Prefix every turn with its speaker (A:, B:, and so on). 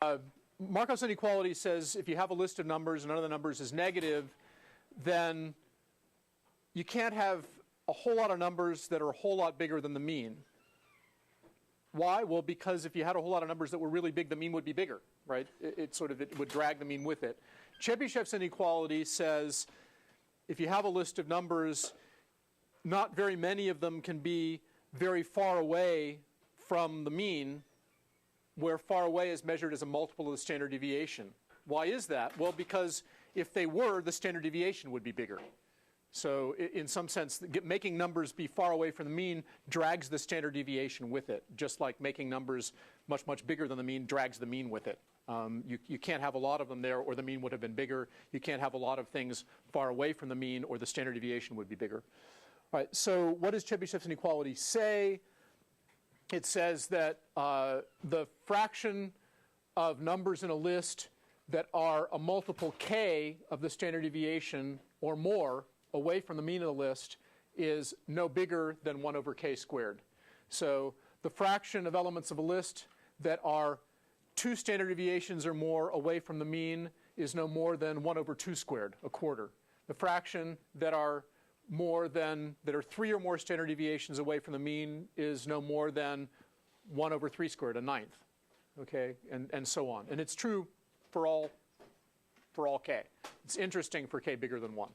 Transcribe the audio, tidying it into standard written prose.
A: Markov's inequality says if you have a list of numbers and none of the numbers is negative, then you can't have a whole lot of numbers that are a whole lot bigger than the mean. Why? Well, because if you had a whole lot of numbers that were really big, the mean would be bigger, right? It would drag the mean with it. Chebychev's inequality says if you have a list of numbers, not very many of them can be very far away from the mean, where far away is measured as a multiple of the standard deviation. Why is that? Well, because if they were, the standard deviation would be bigger. So in some sense, making numbers be far away from the mean drags the standard deviation with it, just like making numbers much, much bigger than the mean drags the mean with it. You can't have a lot of them there, or the mean would have been bigger. You can't have a lot of things far away from the mean, or the standard deviation would be bigger. All right, so what does Chebychev's inequality say? It says that the fraction of numbers in a list that are a multiple k of the standard deviation or more away from the mean of the list is no bigger than 1 over k squared. So the fraction of elements of a list that are 2 standard deviations or more away from the mean is no more than 1 over 2 squared, a quarter. The fraction that are 3 or more standard deviations away from the mean is no more than 1 over 3 squared, a ninth, okay, and so on. And it's true for all k. It's interesting for k bigger than 1.